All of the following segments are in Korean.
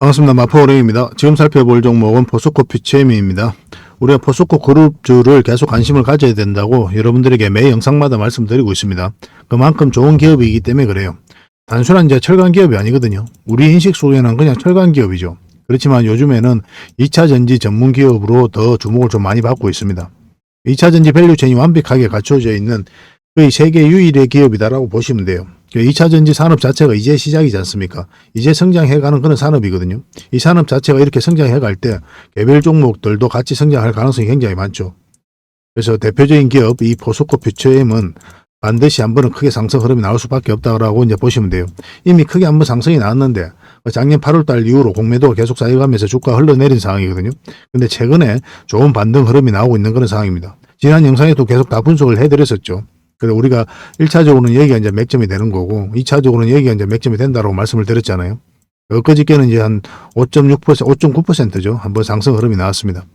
반갑습니다. 마포은행입니다. 지금 살펴볼 종목은 포스코 퓨처엠입니다. 우리가 포스코 그룹주를 계속 관심을 가져야 된다고 여러분들에게 매 영상마다 말씀드리고 있습니다. 그만큼 좋은 기업이기 때문에 그래요. 단순한 이제 철강 기업이 아니거든요. 우리 인식 속에는 그냥 철강 기업이죠. 그렇지만 요즘에는 2차 전지 전문 기업으로 더 주목을 좀 많이 받고 있습니다. 2차 전지 밸류체인이 완벽하게 갖춰져 있는 거의 세계 유일의 기업이다라고 보시면 돼요. 2차 전지 산업 자체가 이제 시작이지 않습니까? 이제 성장해가는 그런 산업이거든요. 이 산업 자체가 이렇게 성장해갈 때 개별 종목들도 같이 성장할 가능성이 굉장히 많죠. 그래서 대표적인 기업 이 포스코 퓨처엠은 반드시 한번은 크게 상승 흐름이 나올 수밖에 없다고 이제 보시면 돼요. 이미 크게 한번 상승이 나왔는데 작년 8월달 이후로 공매도가 계속 쌓여가면서 주가가 흘러내린 상황이거든요. 근데 최근에 좋은 반등 흐름이 나오고 있는 그런 상황입니다. 지난 영상에도 계속 다 분석을 해드렸었죠. 그래서 우리가 1차적으로는 여기가 이제 맥점이 되는 거고 2차적으로는 여기가 이제 맥점이 된다고 말씀을 드렸잖아요. 엊그저께는 이제 한 5.6%, 5.9%죠. 한번 상승 흐름이 나왔습니다.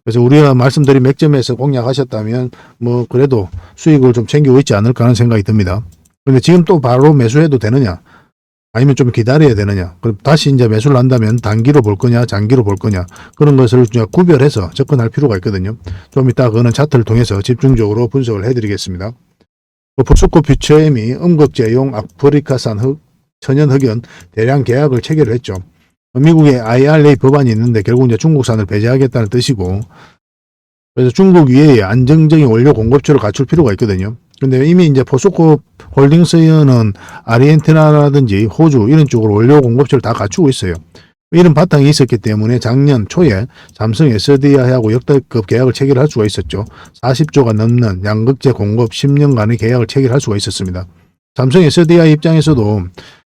그래서 우리가 말씀드린 맥점에서 공략하셨다면 뭐 그래도 수익을 좀 챙기고 있지 않을까 하는 생각이 듭니다. 그런데 지금 또 바로 매수해도 되느냐? 아니면 좀 기다려야 되느냐? 그럼 다시 이제 매수를 한다면 단기로 볼 거냐, 장기로 볼 거냐? 그런 것을 구별해서 접근할 필요가 있거든요. 좀 이따 그거는 차트를 통해서 집중적으로 분석을 해드리겠습니다. 포스코 퓨처엠이 음극재용 아프리카산 천연 흑연 대량 계약을 체결을 했죠. 미국의 IRA 법안이 있는데 결국 이제 중국산을 배제하겠다는 뜻이고, 그래서 중국 위에 안정적인 원료 공급처를 갖출 필요가 있거든요. 근데 이미 이제 포스코 홀딩스는 아르헨티나라든지 호주 이런 쪽으로 원료 공급처를 다 갖추고 있어요. 이런 바탕이 있었기 때문에 작년 초에 삼성 SDI하고 역대급 계약을 체결할 수가 있었죠. 40조가 넘는 양극재 공급 10년간의 계약을 체결할 수가 있었습니다. 삼성 SDI 입장에서도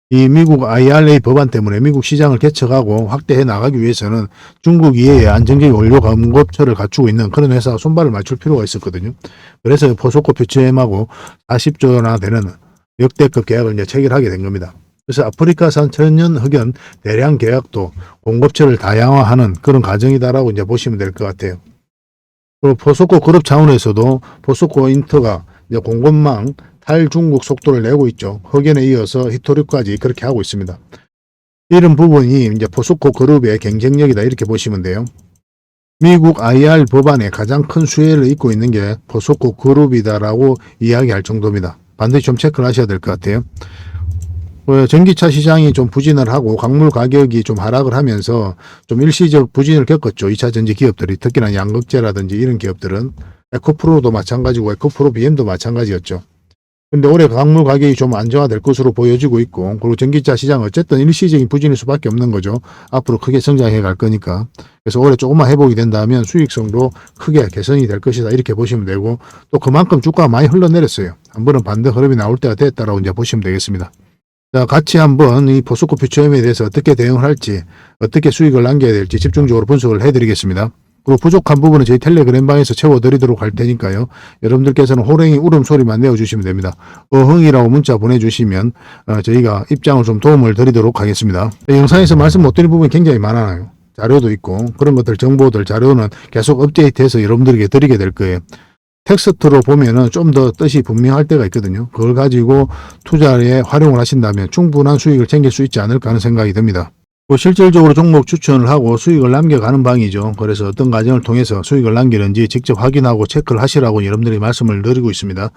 이 미국 IRA 법안 때문에 미국 시장을 개척하고 확대해 나가기 위해서는 중국 이외에 안정적인 원료 공급처를 갖추고 있는 그런 회사가 손발을 맞출 필요가 있었거든요. 그래서 포스코 퓨처엠하고 40조나 되는 역대급 계약을 이제 체결하게 된 겁니다. 그래서 아프리카산 천연 흑연 대량 계약도 공급처를 다양화하는 그런 과정이다라고 이제 보시면 될 것 같아요. 그리고 포스코 그룹 차원에서도 포스코 인터가 이제 공급망 탈중국 속도를 내고 있죠. 흑연에 이어서 히토류까지 그렇게 하고 있습니다. 이런 부분이 이제 포스코 그룹의 경쟁력이다 이렇게 보시면 돼요. 미국 IR 법안에 가장 큰 수혜를 잇고 있는 게 포스코 그룹이다라고 이야기할 정도입니다. 반드시 좀 체크를 하셔야 될 것 같아요. 전기차 시장이 좀 부진을 하고 광물 가격이 좀 하락을 하면서 좀 일시적 부진을 겪었죠. 2차 전지 기업들이 특히나 양극재라든지 이런 기업들은 에코프로도 마찬가지고 에코프로 BM도 마찬가지였죠. 근데 올해 광물 가격이 좀 안정화될 것으로 보여지고 있고 그리고 전기차 시장 어쨌든 일시적인 부진일 수밖에 없는 거죠. 앞으로 크게 성장해 갈 거니까. 그래서 올해 조금만 회복이 된다면 수익성도 크게 개선이 될 것이다 이렇게 보시면 되고 또 그만큼 주가가 많이 흘러내렸어요. 한 번은 반등 흐름이 나올 때가 됐다라고 이제 보시면 되겠습니다. 자, 같이 한번 이 포스코 퓨처엠에 대해서 어떻게 대응을 할지, 어떻게 수익을 남겨야 될지 집중적으로 분석을 해드리겠습니다. 그리고 부족한 부분은 저희 텔레그램방에서 채워드리도록 할 테니까요. 여러분들께서는 호랭이 울음소리만 내어주시면 됩니다. 어흥이라고 문자 보내주시면 저희가 입장을 좀 도움을 드리도록 하겠습니다. 영상에서 말씀 못 드린 부분이 굉장히 많아요. 자료도 있고 그런 것들 정보들 자료는 계속 업데이트해서 여러분들에게 드리게 될 거예요. 텍스트로 보면은 좀 더 뜻이 분명할 때가 있거든요. 그걸 가지고 투자에 활용을 하신다면 충분한 수익을 챙길 수 있지 않을까 하는 생각이 듭니다. 실질적으로 종목 추천을 하고 수익을 남겨가는 방이죠. 그래서 어떤 과정을 통해서 수익을 남기는지 직접 확인하고 체크를 하시라고 여러분들이 말씀을 드리고 있습니다.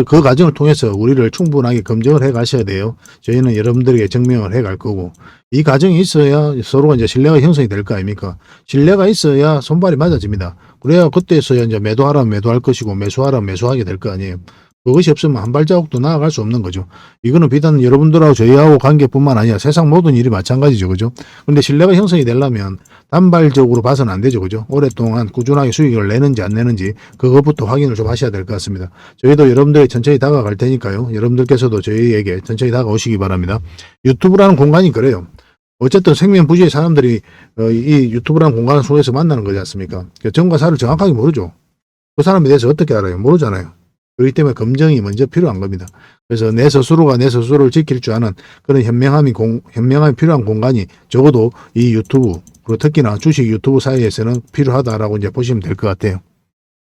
그 과정을 통해서 우리를 충분하게 검증을 해 가셔야 돼요. 저희는 여러분들에게 증명을 해 갈 거고 이 과정이 있어야 서로가 이제 신뢰가 형성이 될 거 아닙니까? 신뢰가 있어야 손발이 맞아집니다. 그래야 그때서야 이제 매도하라면 매도할 것이고 매수하라면 매수하게 될 거 아니에요. 그것이 없으면 한 발자국도 나아갈 수 없는 거죠. 이거는 비단 여러분들하고 저희하고 관계뿐만 아니라 세상 모든 일이 마찬가지죠. 그죠? 근데 신뢰가 형성이 되려면 단발적으로 봐서는 안 되죠. 그죠? 오랫동안 꾸준하게 수익을 내는지 안 내는지 그것부터 확인을 좀 하셔야 될 것 같습니다. 저희도 여러분들이 천천히 다가갈 테니까요. 여러분들께서도 저희에게 천천히 다가오시기 바랍니다. 유튜브라는 공간이 그래요. 어쨌든 생명부지의 사람들이 이 유튜브라는 공간 속에서 만나는 거지 않습니까? 정과 사를 정확하게 모르죠. 그 사람에 대해서 어떻게 알아요? 모르잖아요. 그렇기 때문에 검증이 먼저 필요한 겁니다. 그래서 내 스스로가 내 스스로를 지킬 줄 아는 그런 현명함이 필요한 공간이 적어도 이 유튜브, 그리고 특히나 주식 유튜브 사이에서는 필요하다라고 이제 보시면 될 것 같아요.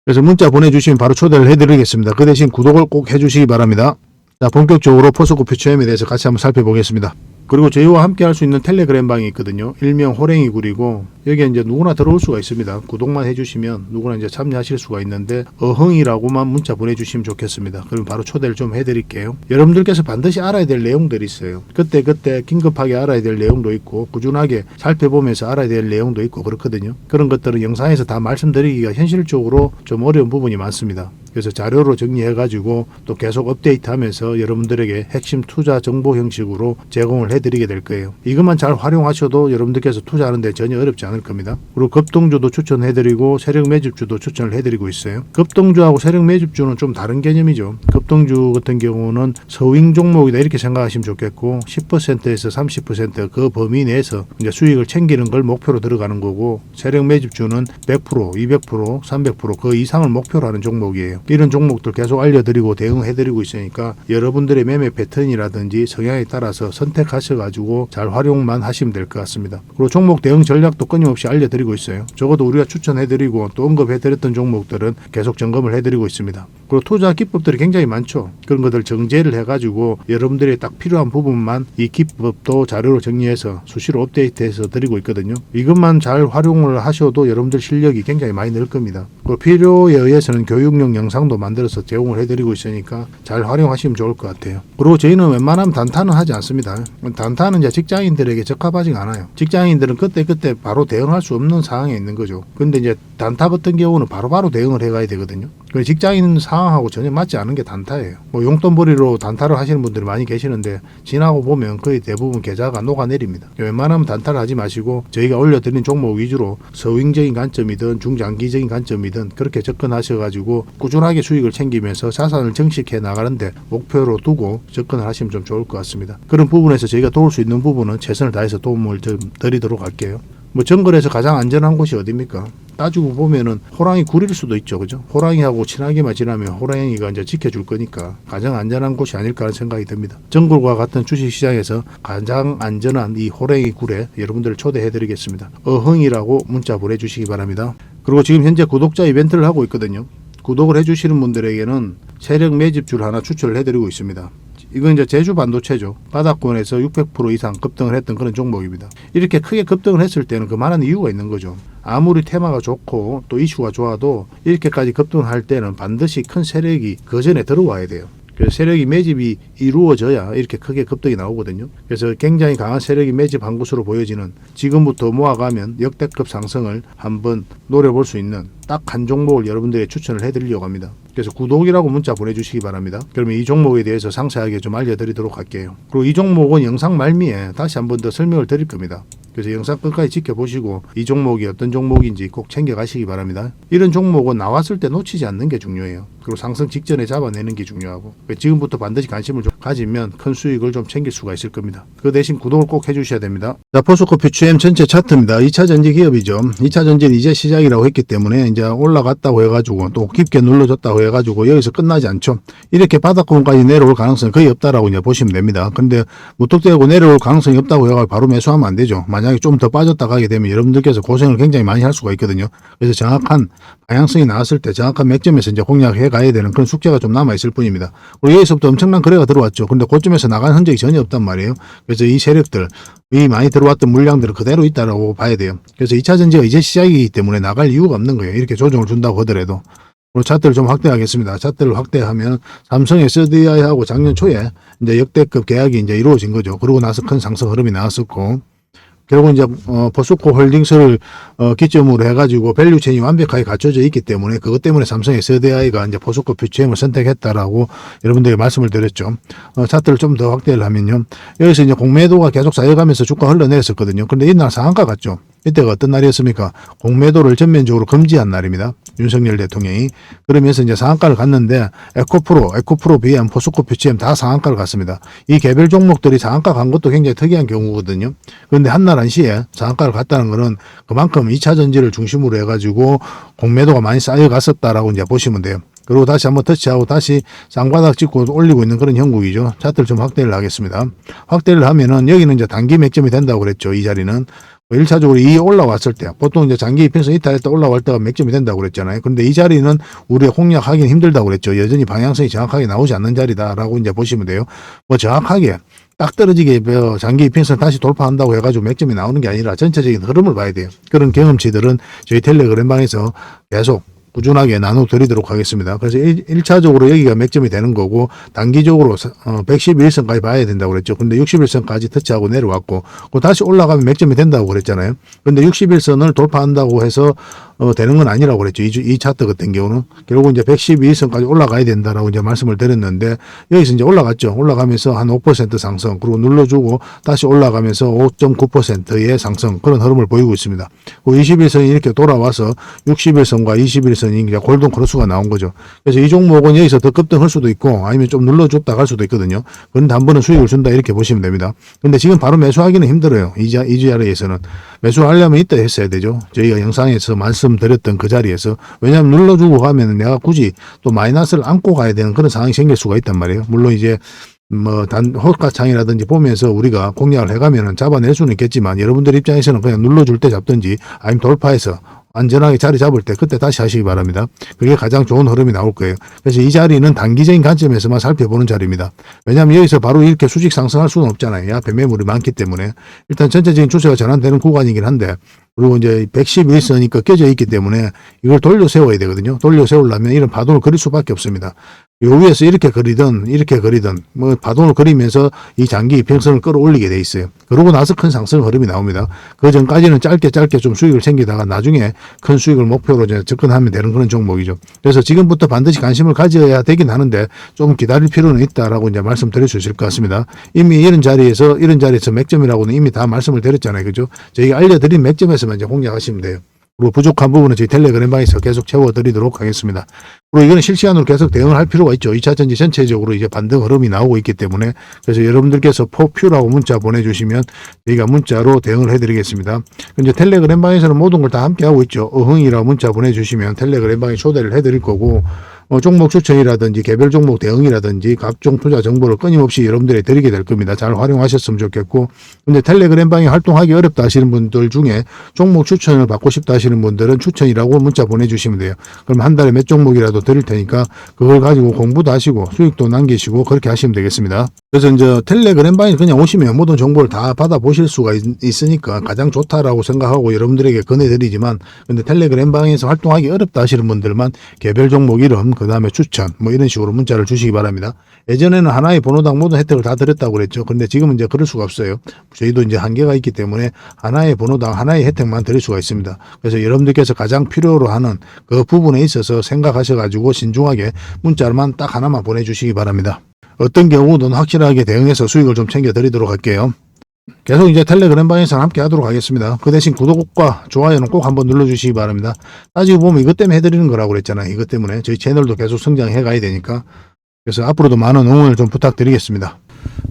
그래서 문자 보내주시면 바로 초대를 해드리겠습니다. 그 대신 구독을 꼭 해주시기 바랍니다. 자, 본격적으로 포스코 퓨처엠에 대해서 같이 한번 살펴보겠습니다. 그리고 저희와 함께 할 수 있는 텔레그램 방이 있거든요. 일명 호랭이 굴이고 여기에 이제 누구나 들어올 수가 있습니다. 구독만 해주시면 누구나 이제 참여하실 수가 있는데 어흥이라고만 문자 보내주시면 좋겠습니다. 그럼 바로 초대를 좀 해드릴게요. 여러분들께서 반드시 알아야 될 내용들이 있어요. 그때 긴급하게 알아야 될 내용도 있고 꾸준하게 살펴보면서 알아야 될 내용도 있고 그렇거든요. 그런 것들은 영상에서 다 말씀드리기가 현실적으로 좀 어려운 부분이 많습니다. 그래서 자료로 정리해가지고 또 계속 업데이트하면서 여러분들에게 핵심 투자 정보 형식으로 제공을 해드리게 될 거예요. 이것만 잘 활용하셔도 여러분들께서 투자하는데 전혀 어렵지 않을 겁니다. 그리고 급등주도 추천해드리고 세력 매집주도 추천을 해드리고 있어요. 급등주하고 세력 매집주는 좀 다른 개념이죠. 급등주 같은 경우는 서윙 종목이다 이렇게 생각하시면 좋겠고 10%에서 30% 범위 내에서 이제 수익을 챙기는 걸 목표로 들어가는 거고 세력 매집주는 100%, 200%, 300%그 이상을 목표로 하는 종목이에요. 이런 종목들 계속 알려드리고 대응해드리고 있으니까 여러분들의 매매 패턴이라든지 성향에 따라서 선택하셔가지고 잘 활용만 하시면 될 것 같습니다. 그리고 종목 대응 전략도 끊임없이 알려드리고 있어요. 적어도 우리가 추천해드리고 또 언급해드렸던 종목들은 계속 점검을 해드리고 있습니다. 그리고 투자 기법들이 굉장히 많죠. 그런 것들 정제를 해가지고 여러분들이 딱 필요한 부분만 이 기법도 자료로 정리해서 수시로 업데이트해서 드리고 있거든요. 이것만 잘 활용을 하셔도 여러분들 실력이 굉장히 많이 늘 겁니다. 그리고 필요에 의해서는 교육용 영상도 만들어서 제공을 해드리고 있으니까 잘 활용하시면 좋을 것 같아요. 그리고 저희는 웬만하면 단타는 하지 않습니다. 단타는 이제 직장인들에게 적합하지 않아요. 직장인들은 그때 바로 대응할 수 없는 상황에 있는 거죠. 근데 이제 단타 같은 경우는 바로바로 대응을 해가야 되거든요. 직장인 상황하고 전혀 맞지 않은 게 단타예요. 뭐 용돈벌이로 단타를 하시는 분들이 많이 계시는데 지나고 보면 거의 대부분 계좌가 녹아내립니다. 웬만하면 단타를 하지 마시고 저희가 올려드린 종목 위주로 서윙적인 관점이든 중장기적인 관점이든 그렇게 접근하셔가지고 꾸준하게 수익을 챙기면서 자산을 정식해 나가는데 목표로 두고 접근을 하시면 좀 좋을 것 같습니다. 그런 부분에서 저희가 도울 수 있는 부분은 최선을 다해서 도움을 좀 드리도록 할게요. 뭐 정글에서 가장 안전한 곳이 어디입니까? 따지고 보면은 호랑이 굴일 수도 있죠. 그죠? 호랑이하고 친하게만 지나면 호랑이가 이제 지켜줄 거니까 가장 안전한 곳이 아닐까 하는 생각이 듭니다. 정글과 같은 주식시장에서 가장 안전한 이 호랑이 굴에 여러분들을 초대해 드리겠습니다. 어흥이라고 문자 보내주시기 바랍니다. 그리고 지금 현재 구독자 이벤트를 하고 있거든요. 구독을 해주시는 분들에게는 세력 매집주를 하나 추천을 해드리고 있습니다. 이건 이제 제주 반도체죠. 바닥권에서 600% 이상 급등을 했던 그런 종목입니다. 이렇게 크게 급등을 했을 때는 그만한 이유가 있는 거죠. 아무리 테마가 좋고 또 이슈가 좋아도 이렇게까지 급등을 할 때는 반드시 큰 세력이 그 전에 들어와야 돼요. 그래서 세력이 매집이 이루어져야 이렇게 크게 급등이 나오거든요. 그래서 굉장히 강한 세력이 매집한 것으로 보여지는 지금부터 모아가면 역대급 상승을 한번 노려볼 수 있는 딱 한 종목을 여러분들에게 추천을 해드리려고 합니다. 그래서 구독이라고 문자 보내주시기 바랍니다. 그러면 이 종목에 대해서 상세하게 좀 알려드리도록 할게요. 그리고 이 종목은 영상 말미에 다시 한번 더 설명을 드릴 겁니다. 그래서 영상 끝까지 지켜보시고 이 종목이 어떤 종목인지 꼭 챙겨가시기 바랍니다. 이런 종목은 나왔을 때 놓치지 않는 게 중요해요. 그리고 상승 직전에 잡아내는 게 중요하고 지금부터 반드시 관심을 좀 가지면 큰 수익을 좀 챙길 수가 있을 겁니다. 그 대신 구독을 꼭 해주셔야 됩니다. 자, 포스코피 QM 전체 차트입니다. 2차전지 기업이죠. 2차전지는 이제 시작이라고 했기 때문에 이제 올라갔다고 해가지고 또 깊게 눌러줬다고 해가지고 여기서 끝나지 않죠. 이렇게 바닥권까지 내려올 가능성이 거의 없다라고 이제 보시면 됩니다. 근데 무턱대고 내려올 가능성이 없다고 해가지고 바로 매수하면 안 되죠. 만약에 좀 더 빠졌다 가게 되면 여러분들께서 고생을 굉장히 많이 할 수가 있거든요. 그래서 정확한 방향성이 나왔을 때 정확한 맥점에서 이제 공략해 가야 되는 그런 숙제가 좀 남아 있을 뿐입니다. 그리고 여기서부터 엄청난 거래가 들어왔죠. 근데 고점에서 나가는 흔적이 전혀 없단 말이에요. 그래서 이 세력들, 이 많이 들어왔던 물량들은 그대로 있다라고 봐야 돼요. 그래서 2차 전지가 이제 시작이기 때문에 나갈 이유가 없는 거예요. 이렇게 조정을 준다고 하더라도. 그리고 차트를 좀 확대하겠습니다. 차트를 확대하면 삼성 SDI하고 작년 초에 이제 역대급 계약이 이제 이루어진 거죠. 그러고 나서 큰 상승 흐름이 나왔었고, 결국 이제 포스코 홀딩스를 기점으로 해가지고 밸류체인이 완벽하게 갖춰져 있기 때문에 그것 때문에 삼성 SDI가 이제 포스코 퓨처엠을 선택했다라고 여러분들에게 말씀을 드렸죠. 차트를 좀 더 확대를 하면요, 여기서 이제 공매도가 계속 쌓여가면서 주가 흘러내렸었거든요. 그런데 이날 상한가 갔죠. 이때가 어떤 날이었습니까? 공매도를 전면적으로 금지한 날입니다. 윤석열 대통령이. 그러면서 이제 상한가를 갔는데 에코프로, BM, 포스코 퓨처엠 다 상한가를 갔습니다. 이 개별 종목들이 상한가 간 것도 굉장히 특이한 경우거든요. 그런데 한날 한시에 상한가를 갔다는 것은 그만큼 2차 전지를 중심으로 해가지고 공매도가 많이 쌓여갔었다라고 이제 보시면 돼요. 그리고 다시 한번 터치하고 다시 쌍바닥 찍고 올리고 있는 그런 형국이죠. 차트를 좀 확대를 하겠습니다. 확대를 하면은 여기는 이제 단기 맥점이 된다고 그랬죠. 이 자리는. 1차적으로 이 올라왔을 때, 보통 이제 장기 이평선 이탈했다 올라갈 때가 맥점이 된다고 그랬잖아요. 그런데 이 자리는 우리가 공략하기는 힘들다고 그랬죠. 여전히 방향성이 정확하게 나오지 않는 자리다라고 이제 보시면 돼요. 뭐 정확하게 딱 떨어지게 장기 이평선 다시 돌파한다고 해가지고 맥점이 나오는 게 아니라 전체적인 흐름을 봐야 돼요. 그런 경험치들은 저희 텔레그램방에서 계속 꾸준하게 나눠드리도록 하겠습니다. 그래서 1차적으로 여기가 맥점이 되는 거고, 단기적으로 111선까지 봐야 된다고 그랬죠. 근데 61선까지 터치하고 내려왔고, 다시 올라가면 맥점이 된다고 그랬잖아요. 근데 61선을 돌파한다고 해서 되는 건 아니라고 그랬죠. 이 차트 같은 경우는 결국 이제 112선까지 올라가야 된다라고 이제 말씀을 드렸는데, 여기서 이제 올라갔죠. 올라가면서 한 5% 상승, 그리고 눌러주고 다시 올라가면서 5.9%의 상승, 그런 흐름을 보이고 있습니다. 21선이 이렇게 돌아와서 61선과 21선이 이제 골든 크로스가 나온 거죠. 그래서 이 종목은 여기서 더 급등할 수도 있고, 아니면 좀 눌러줬다 갈 수도 있거든요. 그런데 한 번은 수익을 준다 이렇게 보시면 됩니다. 근데 지금 바로 매수하기는 힘들어요. 이 자리에서는 매수하려면 이때 했어야 되죠. 저희가 영상에서 말씀드렸던 그 자리에서. 왜냐하면 눌러주고 가면 내가 굳이 또 마이너스를 안고 가야 되는 그런 상황이 생길 수가 있단 말이에요. 물론 이제 호가창이라든지 보면서 우리가 공략을 해가면은 잡아낼 수는 있겠지만, 여러분들 입장에서는 그냥 눌러줄 때 잡든지 아니면 돌파해서 안전하게 자리 잡을 때 그때 다시 하시기 바랍니다. 그게 가장 좋은 흐름이 나올 거예요. 그래서 이 자리는 단기적인 관점에서만 살펴보는 자리입니다. 왜냐하면 여기서 바로 이렇게 수직 상승할 수는 없잖아요. 앞에 매물이 많기 때문에. 일단 전체적인 추세가 전환되는 구간이긴 한데, 그리고 이제 111선이 껴져 있기 때문에 이걸 돌려 세워야 되거든요. 돌려 세우려면 이런 파동을 그릴 수밖에 없습니다. 요 위에서 이렇게 그리든 파동을 그리면서 이 장기 이평선을 끌어올리게 돼 있어요. 그러고 나서 큰 상승 흐름이 나옵니다. 그 전까지는 짧게 좀 수익을 챙기다가 나중에 큰 수익을 목표로 이제 접근하면 되는 그런 종목이죠. 그래서 지금부터 반드시 관심을 가져야 되긴 하는데 좀 기다릴 필요는 있다라고 이제 말씀드릴 수 있을 것 같습니다. 이미 이런 자리에서 맥점이라고는 이미 다 말씀을 드렸잖아요. 그죠? 저희가 알려드린 맥점에서만 이제 공략하시면 돼요. 그리고 부족한 부분은 저희 텔레그램방에서 계속 채워드리도록 하겠습니다. 그리고 이거는 실시간으로 계속 대응을 할 필요가 있죠. 2차전지 전체적으로 이제 반등 흐름이 나오고 있기 때문에. 그래서 여러분들께서 포퓨라고 문자 보내주시면 저희가 문자로 대응을 해드리겠습니다. 이제 텔레그램방에서는 모든 걸 다 함께 하고 있죠. 어흥이라고 문자 보내주시면 텔레그램방에 초대를 해드릴 거고, 종목 추천이라든지 개별 종목 대응이라든지 각종 투자 정보를 끊임없이 여러분들이 드리게 될 겁니다. 잘 활용하셨으면 좋겠고, 근데 텔레그램방이 활동하기 어렵다 하시는 분들 중에 종목 추천을 받고 싶다 하시는 분들은 추천이라고 문자 보내주시면 돼요. 그럼 한 달에 몇 종목이라도 드릴 테니까 그걸 가지고 공부도 하시고 수익도 남기시고 그렇게 하시면 되겠습니다. 그래서 이제 텔레그램방에 그냥 오시면 모든 정보를 다 받아보실 수가 있으니까 가장 좋다라고 생각하고 여러분들에게 권해드리지만, 근데 텔레그램방에서 활동하기 어렵다 하시는 분들만 개별 종목 이름, 그 다음에 추천, 이런 식으로 문자를 주시기 바랍니다. 예전에는 하나의 번호당 모든 혜택을 다 드렸다고 그랬죠. 근데 지금은 이제 그럴 수가 없어요. 저희도 이제 한계가 있기 때문에 하나의 번호당 하나의 혜택만 드릴 수가 있습니다. 그래서 여러분들께서 가장 필요로 하는 그 부분에 있어서 생각하셔가지고 신중하게 문자만 딱 하나만 보내주시기 바랍니다. 어떤 경우든 확실하게 대응해서 수익을 좀 챙겨 드리도록 할게요. 계속 이제 텔레그램방에서 함께 하도록 하겠습니다. 그 대신 구독과 좋아요는 꼭 한번 눌러주시기 바랍니다. 따지고 보면 이것 때문에 해드리는 거라고 그랬잖아요. 이것 때문에 저희 채널도 계속 성장해 가야 되니까. 그래서 앞으로도 많은 응원을 좀 부탁드리겠습니다.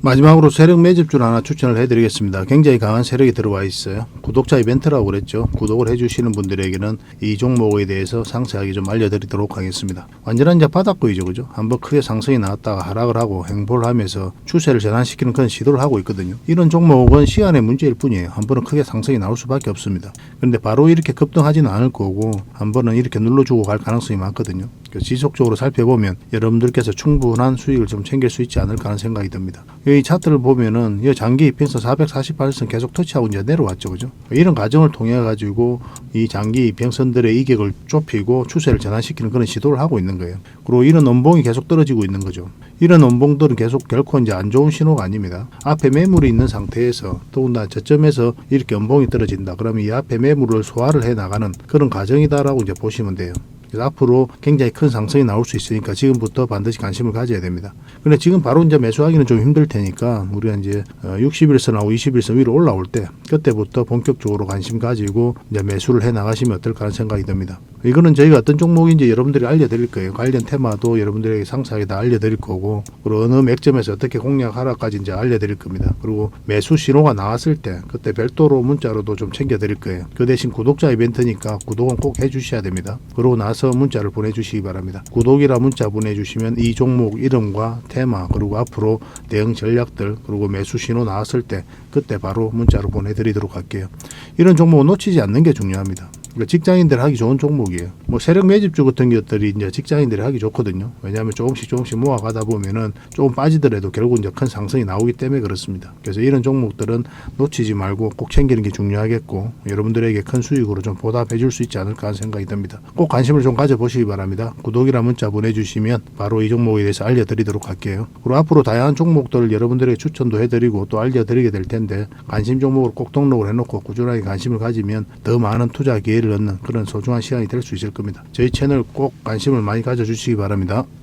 마지막으로 세력 매집주를 하나 추천을 해드리겠습니다. 굉장히 강한 세력이 들어와 있어요. 구독자 이벤트라고 그랬죠. 구독을 해주시는 분들에게는 이 종목에 대해서 상세하게 좀 알려드리도록 하겠습니다. 완전한 이제 바닥구이죠, 그죠? 한번 크게 상승이 나왔다가 하락을 하고 횡보를 하면서 추세를 전환시키는 그런 시도를 하고 있거든요. 이런 종목은 시간의 문제일 뿐이에요. 한 번은 크게 상승이 나올 수밖에 없습니다. 그런데 바로 이렇게 급등하지는 않을 거고, 한 번은 이렇게 눌러주고 갈 가능성이 많거든요. 지속적으로 살펴보면 여러분들께서 충분한 수익을 좀 챙길 수 있지 않을까 하는 생각이 듭니다. 이 차트를 보면은 이 장기 이평선 448선 계속 터치하고 이제 내려왔죠, 그죠? 이런 과정을 통해 가지고 이 장기 이평선들의 이격을 좁히고 추세를 전환시키는 그런 시도를 하고 있는 거예요. 그리고 이런 원봉이 계속 떨어지고 있는 거죠. 이런 원봉들은 계속 결코 이제 안 좋은 신호가 아닙니다. 앞에 매물이 있는 상태에서 더군다나 저점에서 이렇게 원봉이 떨어진다. 그러면 이 앞에 매물을 소화를 해 나가는 그런 과정이다라고 이제 보시면 돼요. 그래서 앞으로 굉장히 큰 상승이 나올 수 있으니까 지금부터 반드시 관심을 가져야 됩니다. 근데 지금 바로 이제 매수하기는 좀 힘들 테니까 우리가 이제 60일선하고 20일선 위로 올라올 때 그때부터 본격적으로 관심 가지고 이제 매수를 해 나가시면 어떨까 하는 생각이 듭니다. 이거는 저희가 어떤 종목인지 여러분들이 알려드릴 거예요. 관련 테마도 여러분들에게 상세하게 다 알려드릴 거고, 그리고 어느 맥점에서 어떻게 공략하라까지 이제 알려드릴 겁니다. 그리고 매수 신호가 나왔을 때 그때 별도로 문자로도 좀 챙겨드릴 거예요. 그 대신 구독자 이벤트니까 구독은 꼭 해주셔야 됩니다. 그러고 나서 문자를 보내주시기 바랍니다. 구독이라 문자 보내주시면 이 종목 이름과 테마, 그리고 앞으로 대응 전략들, 그리고 매수 신호 나왔을 때 그때 바로 문자로 보내드리도록 할게요. 이런 종목은 놓치지 않는 게 중요합니다. 그러니까 직장인들 하기 좋은 종목이에요. 뭐 세력 매집주 같은 것들이 이제 직장인들이 하기 좋거든요. 왜냐하면 조금씩 모아가다 보면은 조금 빠지더라도 결국 이제 큰 상승이 나오기 때문에 그렇습니다. 그래서 이런 종목들은 놓치지 말고 꼭 챙기는 게 중요하겠고 여러분들에게 큰 수익으로 좀 보답해 줄 수 있지 않을까 하는 생각이 듭니다. 꼭 관심을 좀 가져보시기 바랍니다. 구독이라 문자 보내주시면 바로 이 종목에 대해서 알려드리도록 할게요. 그리고 앞으로 다양한 종목들을 여러분들에게 추천도 해드리고 또 알려드리게 될 텐데 관심 종목으로 꼭 등록을 해놓고 꾸준하게 관심을 가지면 더 많은 투자 기회를 얻는 그런 소중한 시간이 될 수 있을 겁니다. 저희 채널 꼭 관심을 많이 가져주시기 바랍니다.